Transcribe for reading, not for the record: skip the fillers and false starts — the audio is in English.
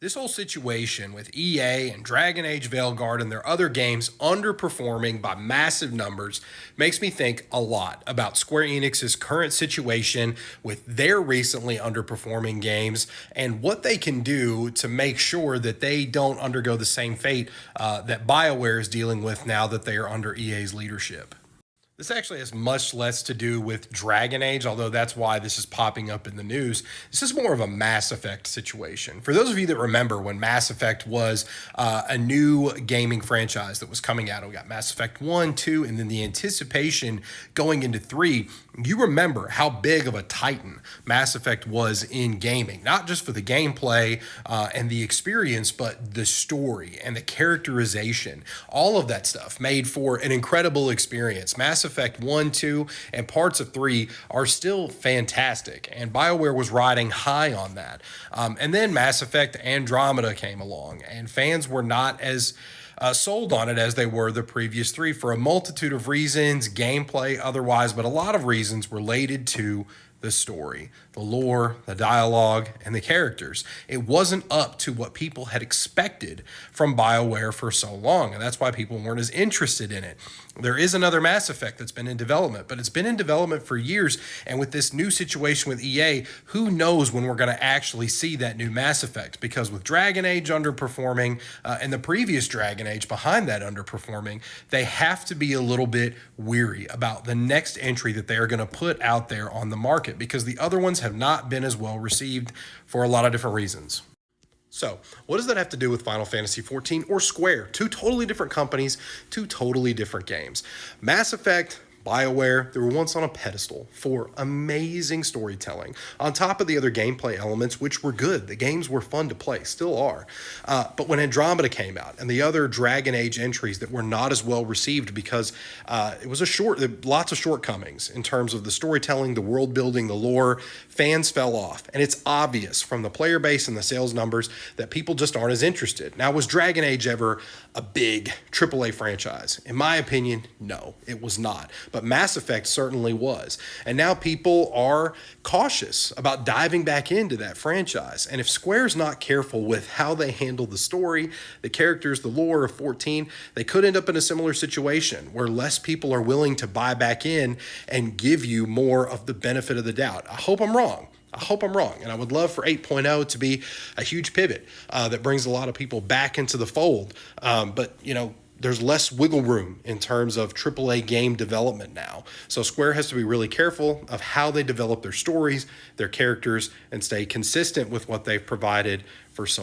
This whole situation with EA and Dragon Age Veilguard and their other games underperforming by massive numbers makes me think a lot about Square Enix's current situation with their recently underperforming games and what they can do to make sure that they don't undergo the same fate that BioWare is dealing with now that they are under EA's leadership. This actually has much less to do with Dragon Age, although that's why this is popping up in the news. This is more of a Mass Effect situation. For those of you that remember when Mass Effect was a new gaming franchise that was coming out, we got Mass Effect 1, 2, and then the anticipation going into 3, you remember how big of a titan Mass Effect was in gaming, not just for the gameplay and the experience, but the story and the characterization. All of that stuff made for an incredible experience. Mass Effect 1, 2, and parts of 3 are still fantastic, and BioWare was riding high on that. And then Mass Effect Andromeda came along, and fans were not as sold on it as they were the previous 3 for a multitude of reasons, gameplay, otherwise, but a lot of reasons related to the story, the lore, the dialogue, and the characters. It wasn't up to what people had expected from BioWare for so long, and that's why people weren't as interested in it. There is another Mass Effect that's been in development, but it's been in development for years, and with this new situation with EA, who knows when we're going to actually see that new Mass Effect, because with Dragon Age underperforming and the previous Dragon Age behind that underperforming, they have to be a little bit weary about the next entry that they are going to put out there on the market, because the other ones have not been as well received for a lot of different reasons. So, what does that have to do with Final Fantasy XIV or Square? Two totally different companies, two totally different games. Mass Effect, BioWare, they were once on a pedestal for amazing storytelling, on top of the other gameplay elements, which were good. The games were fun to play, still are. But when Andromeda came out and the other Dragon Age entries that were not as well received because it was lots of shortcomings in terms of the storytelling, the world building, the lore, fans fell off. And it's obvious from the player base and the sales numbers that people just aren't as interested. Now, was Dragon Age ever a big AAA franchise? In my opinion, no, it was not. But Mass Effect certainly was. And now people are cautious about diving back into that franchise. And if Square's not careful with how they handle the story, the characters, the lore of 14, they could end up in a similar situation where less people are willing to buy back in and give you more of the benefit of the doubt. I hope I'm wrong. And I would love for 8.0 to be a huge pivot that brings a lot of people back into the fold. But, there's less wiggle room in terms of AAA game development now. So Square has to be really careful of how they develop their stories, their characters, and stay consistent with what they've provided for so